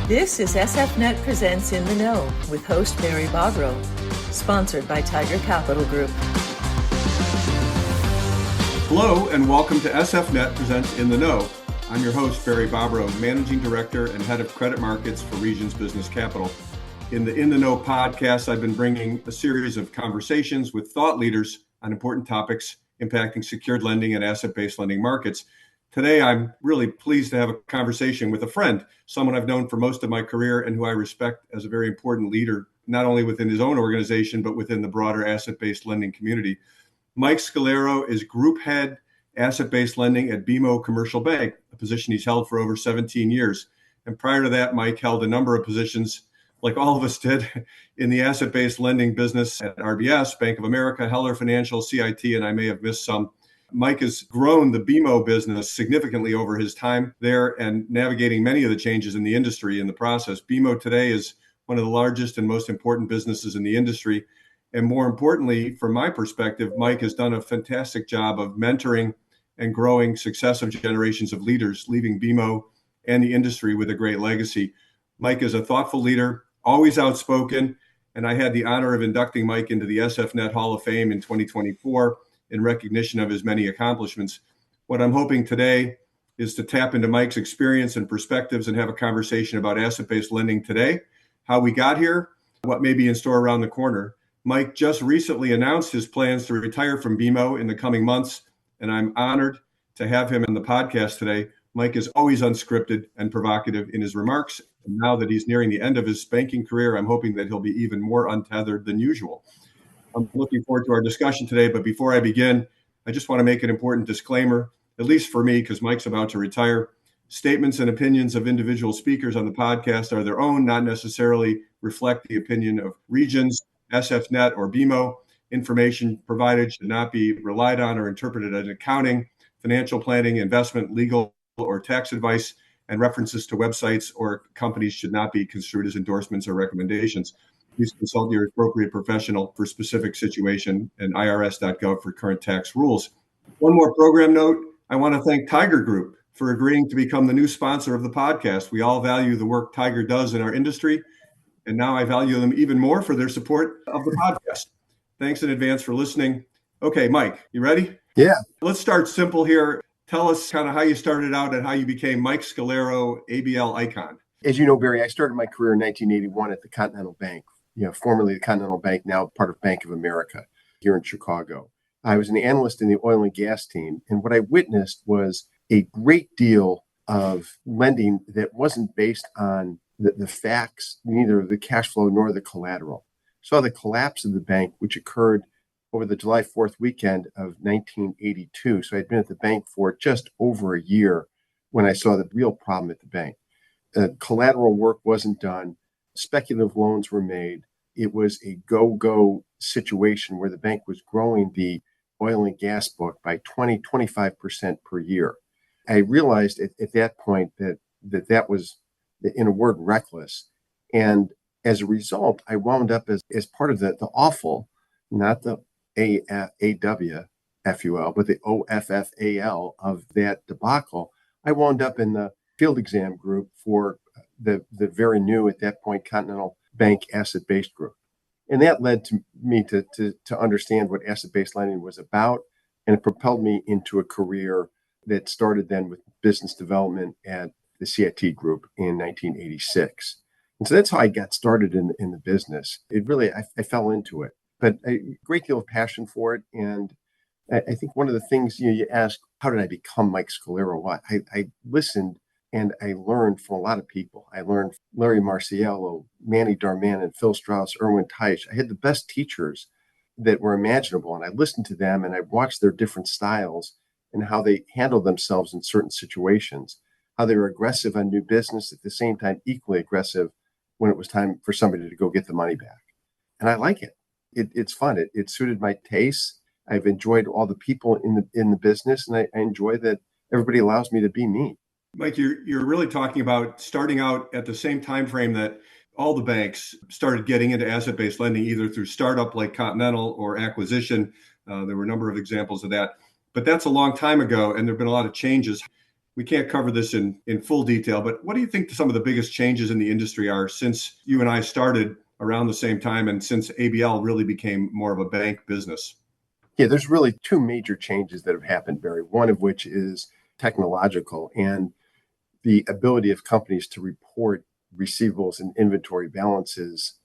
This is SFNet Presents In the Know with host Barry Bobrow, sponsored by Tiger Capital Group. Hello and welcome to SFNet Presents In the Know. I'm your host, Barry Bobrow, Managing Director and Head of Credit Markets for Regions Business Capital. In the Know podcast, I've been bringing a series of conversations with thought leaders on important topics impacting secured lending and asset-based lending markets. Today, I'm really pleased to have a conversation with a friend, someone I've known for most of my career and who I respect as a very important leader, not only within his own organization, but within the broader asset-based lending community. Mike Scolaro is Group Head Asset-Based Lending at BMO Commercial Bank, a position he's held for over 17 years. And prior to that, Mike held a number of positions, like all of us did, in the asset-based lending business at RBS, Bank of America, Heller Financial, CIT, and I may have missed some. Mike has grown the BMO business significantly over his time there and navigating many of the changes in the industry in the process. BMO today is one of the largest and most important businesses in the industry. And more importantly, from my perspective, Mike has done a fantastic job of mentoring and growing successive generations of leaders, leaving BMO and the industry with a great legacy. Mike is a thoughtful leader, always outspoken, and I had the honor of inducting Mike into the SFNet Hall of Fame in 2024 in recognition of his many accomplishments. What I'm hoping today is to tap into Mike's experience and perspectives and have a conversation about asset-based lending today, how we got here, what may be in store around the corner. Mike just recently announced his plans to retire from BMO in the coming months, and I'm honored to have him on the podcast today. Mike is always unscripted and provocative in his remarks. And now that he's nearing the end of his banking career, I'm hoping that he'll be even more untethered than usual. I'm looking forward to our discussion today, but before I begin, I just want to make an important disclaimer, at least for me, because Mike's about to retire. Statements and opinions of individual speakers on the podcast are their own, not necessarily reflect the opinion of Regions, SFNet, or BMO. Information provided should not be relied on or interpreted as accounting, financial planning, investment, legal, or tax advice, and references to websites or companies should not be construed as endorsements or recommendations. Please consult your appropriate professional for specific situation and irs.gov for current tax rules. One more program note. I want to thank Tiger Group for agreeing to become the new sponsor of the podcast. We all value the work Tiger does in our industry, and now I value them even more for their support of the podcast. Thanks in advance for listening. Okay, Mike, you ready? Yeah. Let's start simple here. Tell us kind of how you started out and how you became Mike Scolaro, ABL icon. As you know, Barry, I started my career in 1981 at the Continental Bank, formerly the Continental Bank, now part of Bank of America here in Chicago. I was an analyst in the oil and gas team. And what I witnessed was a great deal of lending that wasn't based on the facts, neither the cash flow nor the collateral. Saw the collapse of the bank, which occurred over the July 4th weekend of 1982. So I'd been at the bank for just over a year when I saw the real problem at the bank. Collateral work wasn't done. Speculative loans were made. It was a go-go situation where the bank was growing the oil and gas book by 25% per year. I realized at that point that was, in a word, reckless. And as a result, I wound up as part of the awful, not the AWFUL, but the OFFAL of that debacle. I wound up in the field exam group for the very new, at that point, Continental Bank asset-based group. And that led to me to understand what asset-based lending was about. And it propelled me into a career that started then with business development at the CIT group in 1986. And so that's how I got started in the business. It really, I fell into it, but a great deal of passion for it. And I think one of the things, you ask, how did I become Mike Scolaro? Why? I listened and I learned from a lot of people. I learned from Larry Marciello, Manny Darman, and Phil Strauss, Erwin Teich. I had the best teachers that were imaginable. And I listened to them and I watched their different styles and how they handled themselves in certain situations, how they were aggressive on new business, at the same time equally aggressive when it was time for somebody to go get the money back. And I like it. It's fun. It suited my tastes. I've enjoyed all the people in the business, and I enjoy that everybody allows me to be me. Mike, you're really talking about starting out at the same time frame that all the banks started getting into asset-based lending, either through startup like Continental or acquisition. There were a number of examples of that. But that's a long time ago, and there have been a lot of changes. we can't cover this in full detail, but what do you think some of the biggest changes in the industry are since you and I started around the same time and since ABL really became more of a bank business? Yeah, there's really two major changes that have happened, Barry, one of which is technological and the ability of companies to report receivables and inventory balances.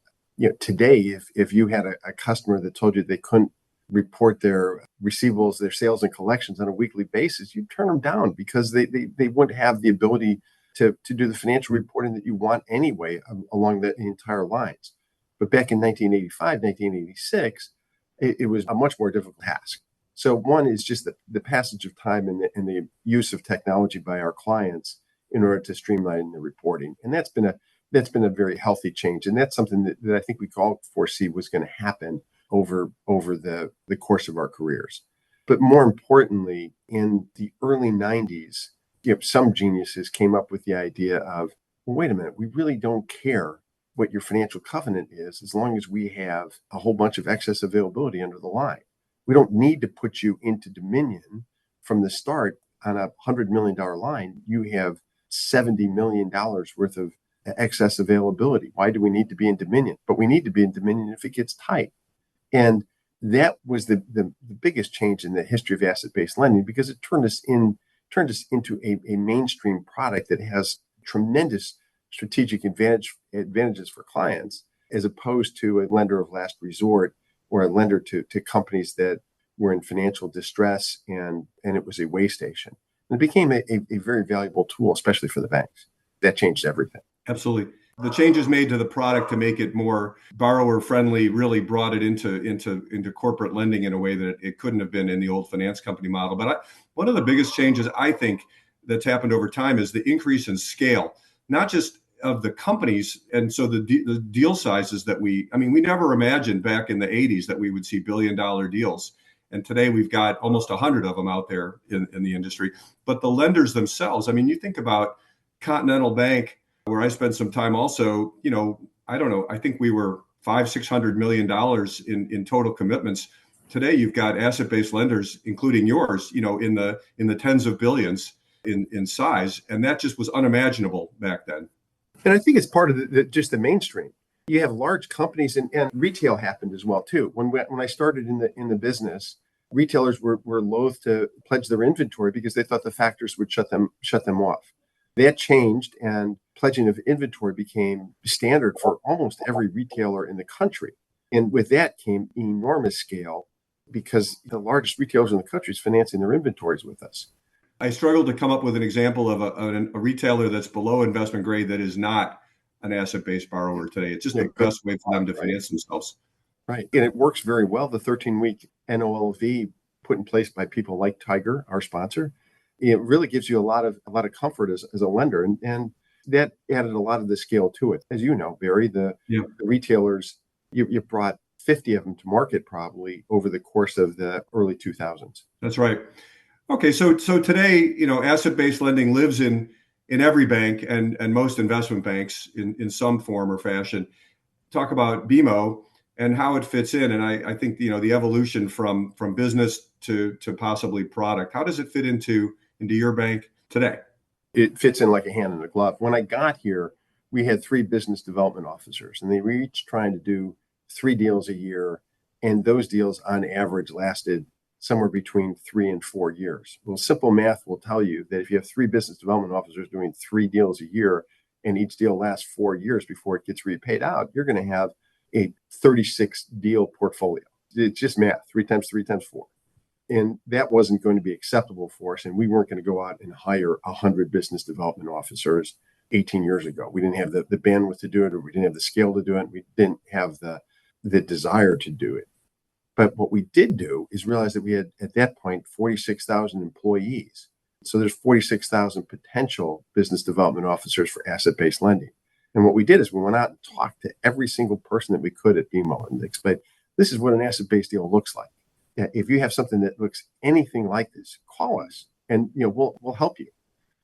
Today, if you had a customer that told you they couldn't report their receivables, their sales and collections on a weekly basis, you'd turn them down because they wouldn't have the ability to do the financial reporting that you want anyway along the entire lines. But back in 1985, 1986, it was a much more difficult task. So one is just the passage of time and the use of technology by our clients in order to streamline the reporting. And that's been a very healthy change. And that's something that I think we could all foresee was going to happen over the course of our careers. But more importantly, in the early 90s, some geniuses came up with the idea of, well, wait a minute, we really don't care what your financial covenant is as long as we have a whole bunch of excess availability under the line. We don't need to put you into Dominion from the start on a $100 million line. You have $70 million worth of excess availability. Why do we need to be in Dominion? But we need to be in Dominion if it gets tight. And that was the biggest change in the history of asset-based lending because it turned us into a mainstream product that has tremendous strategic advantages for clients, as opposed to a lender of last resort or a lender to companies that were in financial distress and it was a way station. And it became a very valuable tool, especially for the banks. That changed everything. Absolutely. The changes made to the product to make it more borrower friendly really brought it into corporate lending in a way that it couldn't have been in the old finance company model. But one of the biggest changes I think that's happened over time is the increase in scale, not just of the companies. And so the deal sizes that we never imagined back in the 80s that we would see $1 billion deals. And today we've got almost 100 of them out there in the industry. But the lenders themselves, you think about Continental Bank, where I spent some time also, I don't know, I think we were $500-600 million in total commitments. Today, you've got asset-based lenders, including yours, in the tens of billions in size. And that just was unimaginable back then. And I think it's part of just the mainstream. You have large companies and retail happened as well, too. When I started in the business, retailers were loath to pledge their inventory because they thought the factors would shut them off. That changed, and pledging of inventory became standard for almost every retailer in the country. And with that came enormous scale because the largest retailers in the country is financing their inventories with us. I struggled to come up with an example of a retailer that's below investment grade that is not an asset-based borrower today. It's just the best way for them to finance themselves. Right. And it works very well. The 13-week NOLV put in place by people like Tiger, our sponsor, it really gives you a lot of comfort as a lender. And that added a lot of the scale to it. As you know, Barry, the retailers, you brought 50 of them to market probably over the course of the early 2000s. That's right. Okay, so today, asset-based lending lives in every bank and most investment banks in some form or fashion. Talk about BMO and how it fits in. And I think, the evolution from business to possibly product. How does it fit into your bank today? It fits in like a hand in a glove. When I got here, we had 3 business development officers, and they were each trying to do 3 deals a year. And those deals on average lasted somewhere between 3 and 4 years. Well, simple math will tell you that if you have 3 business development officers doing 3 deals a year, and each deal lasts 4 years before it gets repaid out, you're going to have a 36 deal portfolio. It's just math, 3 times 3 times 4. And that wasn't going to be acceptable for us. And we weren't going to go out and hire 100 business development officers 18 years ago. We didn't have the bandwidth to do it, or we didn't have the scale to do it. We didn't have the desire to do it. But what we did do is realize that we had, at that point, 46,000 employees. So there's 46,000 potential business development officers for asset-based lending. And what we did is we went out and talked to every single person that we could at BMO and explained, this is what an asset-based deal looks like. If you have something that looks anything like this, call us and we'll help you.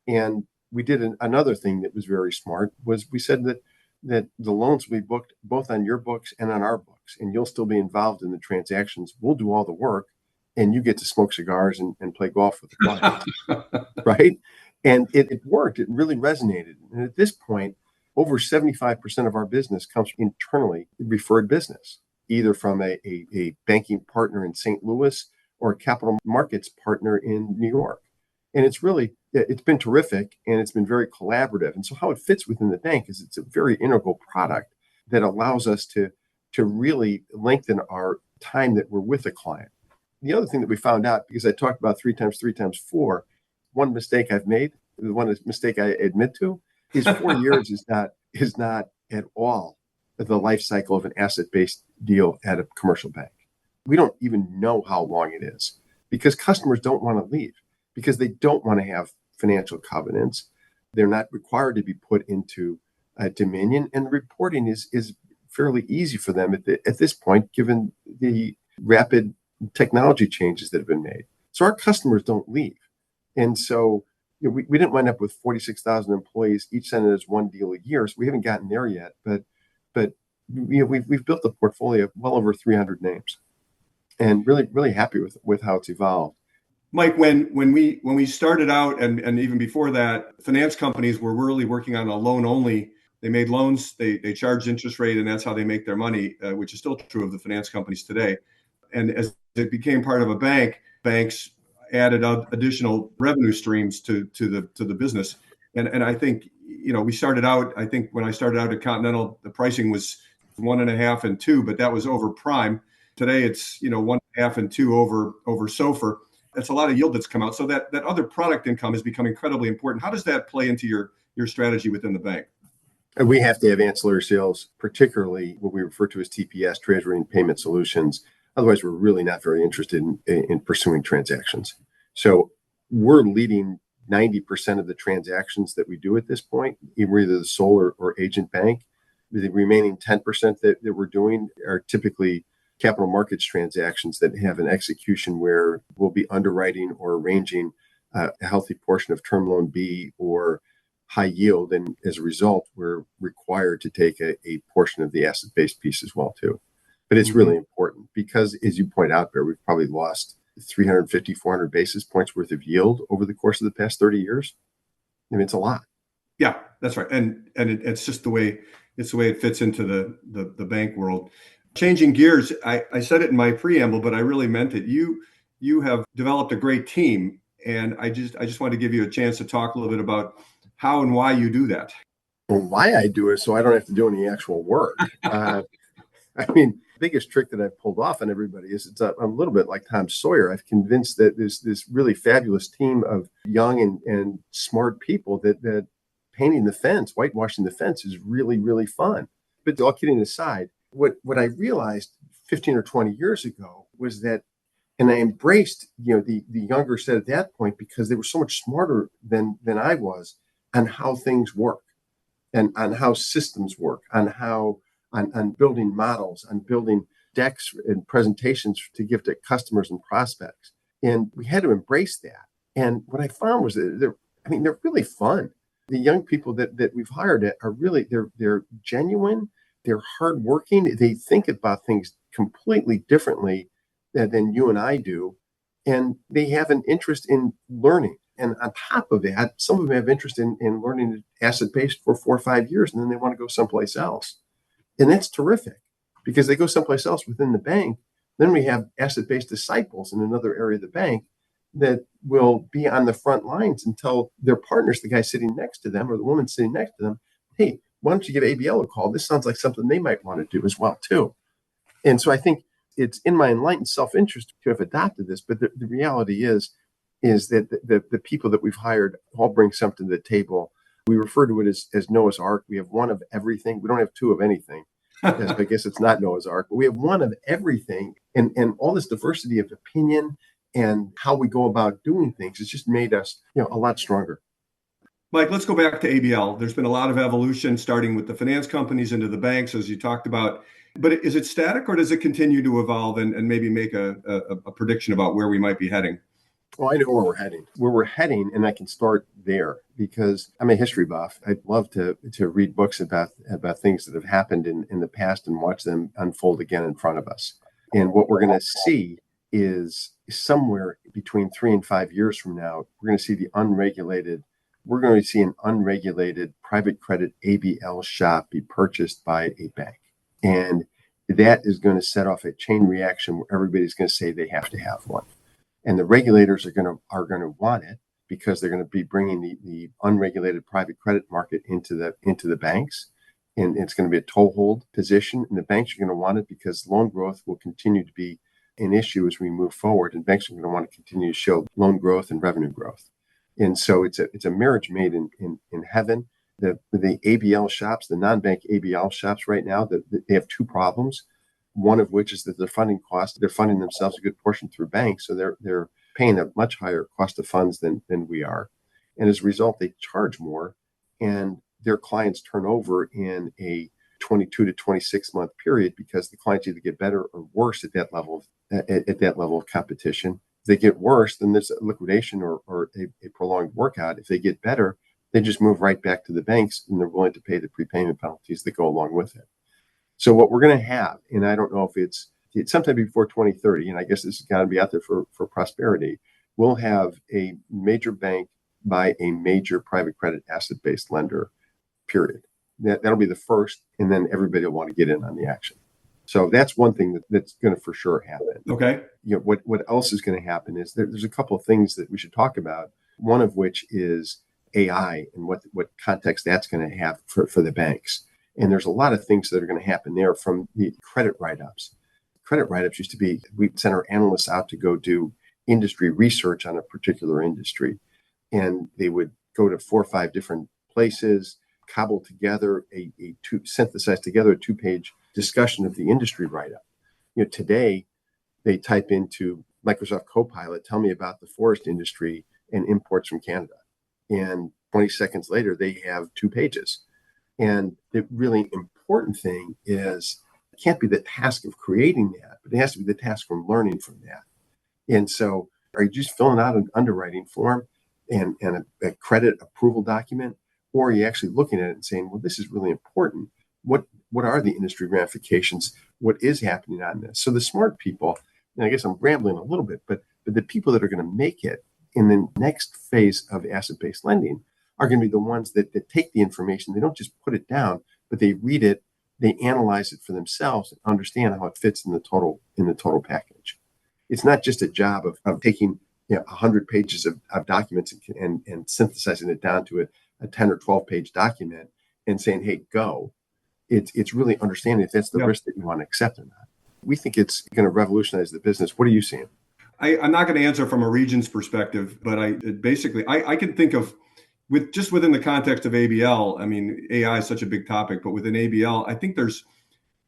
And we did another thing that was very smart was we said that the loans will be booked both on your books and on our books, and you'll still be involved in the transactions. We'll do all the work, and you get to smoke cigars and play golf with the clients, right? And it worked. It really resonated. And at this point, over 75% of our business comes from internally referred business, either from a banking partner in St. Louis or a capital markets partner in New York. And it's been terrific, and it's been very collaborative. And so how it fits within the bank is it's a very integral product that allows us to really lengthen our time that we're with a client. The other thing that we found out, because I talked about 3 times 4, one mistake I've made, the one mistake I admit to, is 4 years is not at all the life cycle of an asset-based deal at a commercial bank. We don't even know how long it is because customers don't want to leave, because they don't want to have financial covenants. They're not required to be put into Dominion, and the reporting is fairly easy for them at this point, given the rapid technology changes that have been made. So our customers don't leave. And so we didn't wind up with 46,000 employees, each sending us one deal a year. So we haven't gotten there yet, but we've built a portfolio of well over 300 names, and really happy with how it's evolved. Mike, when we started out, and even before that, finance companies were really working on a loan only. They made loans, they charged interest rate, and that's how they make their money, which is still true of the finance companies today. And as it became part of a bank, banks added additional revenue streams to the business. And I think, we started out, I think when I started out at Continental, the pricing was 1.5 and 2, but that was over prime. Today it's 1.5 and 2 over SOFR. That's a lot of yield that's come out. So that other product income has become incredibly important. How does that play into your strategy within the bank? And we have to have ancillary sales, particularly what we refer to as TPS, Treasury and Payment Solutions. Otherwise, we're really not very interested in pursuing transactions. So we're leading 90% of the transactions that we do at this point, either the sole or agent bank. The remaining 10% that we're doing are typically capital markets transactions that have an execution where we'll be underwriting or arranging a healthy portion of term loan B or high yield. And as a result, we're required to take a portion of the asset-based piece as well, too. But it's really important because, as you point out, Bear, we've probably lost 350, 400 basis points worth of yield over the course of the past 30 years. I mean, it's a lot. Yeah, that's right. And it's just the way it fits into the bank world. Changing gears, I said it in my preamble, but I really meant it. You have developed a great team, and I just wanted to give you a chance to talk a little bit about how and why you do that. Well, why I do it so I don't have to do any actual work. I mean, the biggest trick that I've pulled off on everybody is I'm a little bit like Tom Sawyer. I've convinced that there's this really fabulous team of young and smart people that painting the fence, whitewashing the fence is really, really fun. But all kidding aside, what I realized 15 or 20 years ago was that, and I embraced, the younger set at that point because they were so much smarter than I was on how things work and on how systems work, on building models, on building decks and presentations to give to customers and prospects. And we had to embrace that. And what I found was that they're really fun. The young people that we've hired are really, they're genuine, they're hardworking, they think about things completely differently than you and I do. And they have an interest in learning. And on top of that, some of them have interest in learning asset-based for 4 or 5 years, and then they want to go someplace else. And that's terrific because they go someplace else within the bank. Then we have asset-based disciples in another area of the bank that will be on the front lines and tell their partners, the guy sitting next to them or the woman sitting next to them, hey, why don't you give ABL a call? This sounds like something they might want to do as well, too. And so I think it's in my enlightened self-interest to have adopted this. But the reality is that the people that we've hired all bring something to the table. We refer to it as Noah's Ark. We have one of everything. We don't have two of anything. Yes, I guess it's not Noah's Ark, but we have one of everything. And all this diversity of opinion and how we go about doing things has just made us, a lot stronger. Mike, let's go back to ABL. There's been a lot of evolution starting with the finance companies into the banks, as you talked about. But is it static or does it continue to evolve and maybe make a prediction about where we might be heading? Well, I know where we're heading. Where we're heading, and I can start there because I'm a history buff. I'd love to read books about things that have happened in the past and watch them unfold again in front of us. And what we're going to see is somewhere between 3 and 5 years from now, we're going to see the unregulated we're going to see an unregulated private credit ABL shop be purchased by a bank. And that is going to set off a chain reaction where everybody's going to say they have to have one. And the regulators are going to want it because they're going to be bringing the unregulated private credit market into the banks. And it's going to be a toehold position. And the banks are going to want it because loan growth will continue to be an issue as we move forward. And banks are going to want to continue to show loan growth and revenue growth. And so it's a marriage made in heaven. The ABL shops, the non-bank ABL shops right now, they have two problems. One of which is that their funding costs, they're funding themselves a good portion through banks. So they're paying a much higher cost of funds than we are. And as a result, they charge more and their clients turn over in a 22 to 26 month period because the clients either get better or worse at that level of competition. If they get worse, then there's a liquidation or a prolonged workout. If they get better, they just move right back to the banks and they're willing to pay the prepayment penalties that go along with it. So what we're going to have, and I don't know if it's sometime before 2030, and I guess this has got to be out there for prosperity, we'll have a major bank buy a major private credit asset-based lender, period. That'll be the first, and then everybody will want to get in on the action. So that's one thing that's going to for sure happen. Okay. What else is going to happen is there's a couple of things that we should talk about, one of which is AI and what context that's going to have for the banks. And there's a lot of things that are going to happen there from the credit write-ups. Credit write-ups used to be, we'd send our analysts out to go do industry research on a particular industry. And they would go to 4 or 5 different places, cobble together synthesize together a 2-page discussion of the industry write-up. Today they type into Microsoft Copilot, tell me about the forest industry and imports from Canada. And 20 seconds later, they have 2 pages. And the really important thing is it can't be the task of creating that, but it has to be the task from learning from that. And so are you just filling out an underwriting form and a credit approval document, or are you actually looking at it and saying, well, this is really important. What are the industry ramifications? What is happening on this? So the smart people, and I guess I'm rambling a little bit, but the people that are going to make it in the next phase of asset-based lending are going to be the ones that take the information. They don't just put it down, but they read it, they analyze it for themselves and understand how it fits in the total package. It's not just a job of taking 100 pages of documents and synthesizing it down to a 10 or 12 page document and saying, hey, go. It's really understanding if that's the risk that you want to accept or not. We think it's going to revolutionize the business. What are you seeing? I'm not going to answer from a region's perspective, but I can think of within the context of ABL. I mean, AI is such a big topic, but within ABL, I think there's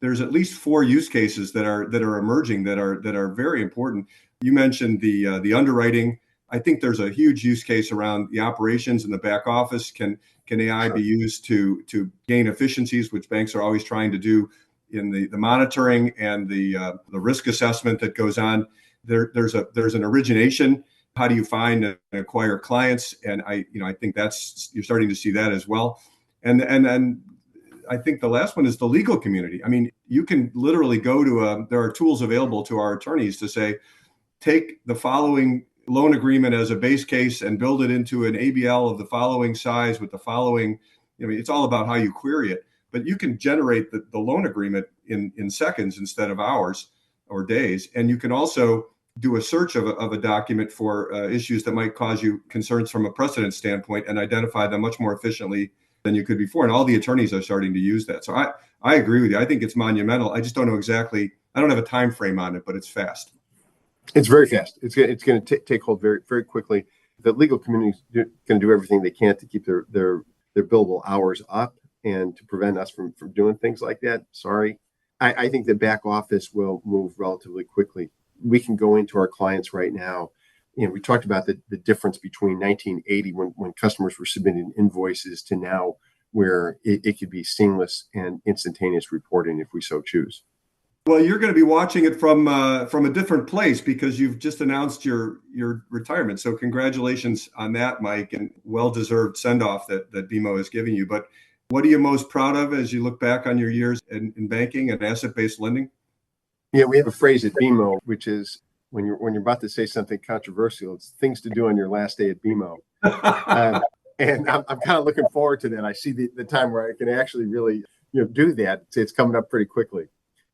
at least 4 use cases that are emerging that are very important. You mentioned the underwriting. I think there's a huge use case around the operations in the back office. Can AI be used to gain efficiencies, which banks are always trying to do in the monitoring and the risk assessment that goes on? There's an origination. How do you find and acquire clients? And I think you're starting to see that as well. And then I think the last one is the legal community. I mean, you can literally go to there are tools available to our attorneys to say, take the following loan agreement as a base case and build it into an ABL of the following size with the following. It's all about how you query it, but you can generate the loan agreement in seconds instead of hours or days. And you can also do a search of a document for issues that might cause you concerns from a precedent standpoint and identify them much more efficiently than you could before. And all the attorneys are starting to use that. So I agree with you. I think it's monumental. I just don't know exactly. I don't have a time frame on it, but it's fast. It's very fast. It's going to take hold very, very quickly. The legal community is going to do everything they can to keep their billable hours up and to prevent us from doing things like that. Sorry. I think the back office will move relatively quickly. We can go into our clients right now. We talked about the difference between 1980 when customers were submitting invoices to now where it could be seamless and instantaneous reporting if we so choose. Well, you're going to be watching it from a different place because you've just announced your retirement. So congratulations on that, Mike, and well-deserved send-off that BMO is giving you. But what are you most proud of as you look back on your years in banking and asset-based lending? Yeah, we have a phrase at BMO, which is when you're about to say something controversial, it's things to do on your last day at BMO. And I'm kind of looking forward to that. I see the time where I can actually really, do that. It's coming up pretty quickly.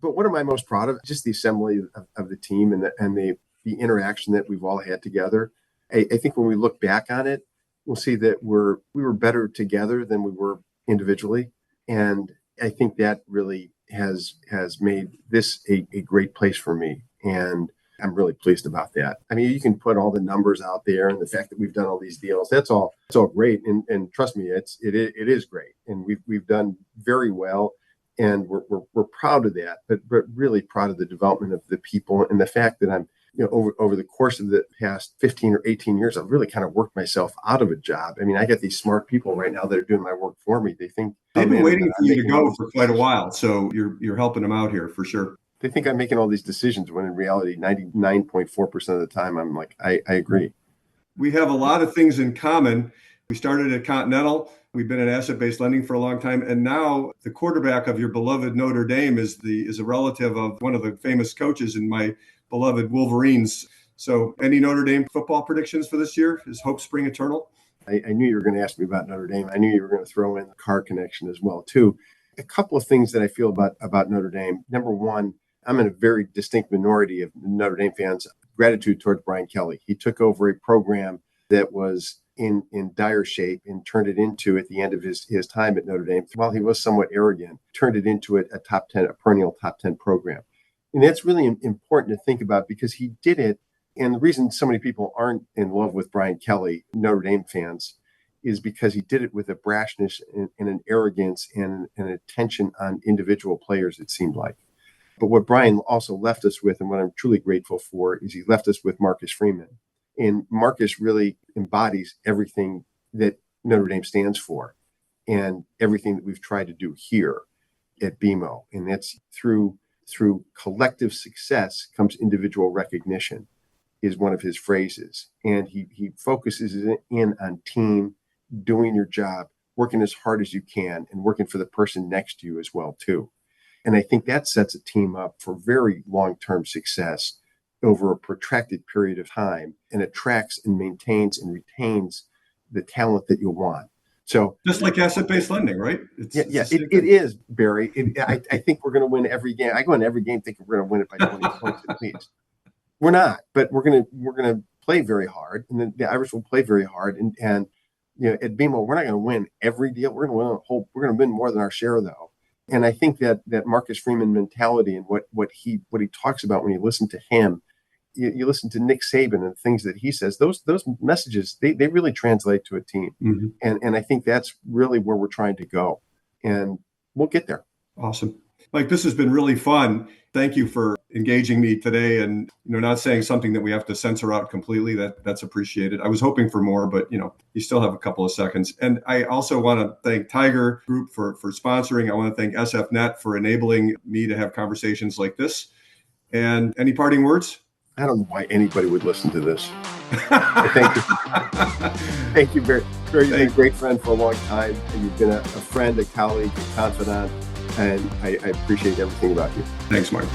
But what am I most proud of? Just the assembly of the team and the interaction that we've all had together. I think when we look back on it, we'll see that we were better together than we were individually. And I think that really has made this a great place for me. And I'm really pleased about that. I mean, you can put all the numbers out there and the fact that we've done all these deals, it's all great. And trust me, it is great. And we've done very well. And we're proud of that, but really proud of the development of the people and the fact that I'm, over the course of the past 15 or 18 years, I've really kind of worked myself out of a job. I mean, I got these smart people right now that are doing my work for me. They think they've been waiting for you to go for quite a while. So you're helping them out here for sure. They think I'm making all these decisions when in reality, 99.4% of the time, I'm like, I agree. We have a lot of things in common. We started at Continental. We've been in asset-based lending for a long time. And now the quarterback of your beloved Notre Dame is a relative of one of the famous coaches in my beloved Wolverines. So any Notre Dame football predictions for this year? Is hope spring eternal? I knew you were going to ask me about Notre Dame. I knew you were going to throw in the car connection as well, too. A couple of things that I feel about Notre Dame. Number one, I'm in a very distinct minority of Notre Dame fans' gratitude towards Brian Kelly. He took over a program that was in dire shape and turned it into, at the end of his time at Notre Dame, while he was somewhat arrogant, turned it into a perennial top 10 program. And that's really important to think about because he did it. And the reason so many people aren't in love with Brian Kelly, Notre Dame fans, is because he did it with a brashness and an arrogance and an attention on individual players, it seemed like. But what Brian also left us with, and what I'm truly grateful for, is he left us with Marcus Freeman. And Marcus really embodies everything that Notre Dame stands for and everything that we've tried to do here at BMO. And that's through collective success comes individual recognition, is one of his phrases. And he focuses in on team, doing your job, working as hard as you can, and working for the person next to you as well, too. And I think that sets a team up for very long-term success over a protracted period of time and attracts and maintains and retains the talent that you want. So just like asset-based lending, right? It is, Barry. I think we're going to win every game. I go in every game thinking we're going to win it by 20 points at least. We're not, but we're going to play very hard, and the Irish will play very hard. And at BMO, we're not going to win every deal. We're going to win more than our share, though. And I think that Marcus Freeman mentality and what he talks about when you listen to him, you listen to Nick Saban and things that he says, those messages, they really translate to a team. Mm-hmm. And I think that's really where we're trying to go. And we'll get there. Awesome. Mike, this has been really fun. Thank you for engaging me today and not saying something that we have to censor out completely. That's appreciated. I was hoping for more, but you still have a couple of seconds. And I also want to thank Tiger Group for sponsoring. I want to thank SFNet for enabling me to have conversations like this. And any parting words? I don't know why anybody would listen to this. Thank you. Thank you, Barry. You've been a great friend for a long time. And you've been a friend, a colleague, a confidant. And I appreciate everything about you. Thanks, Mark.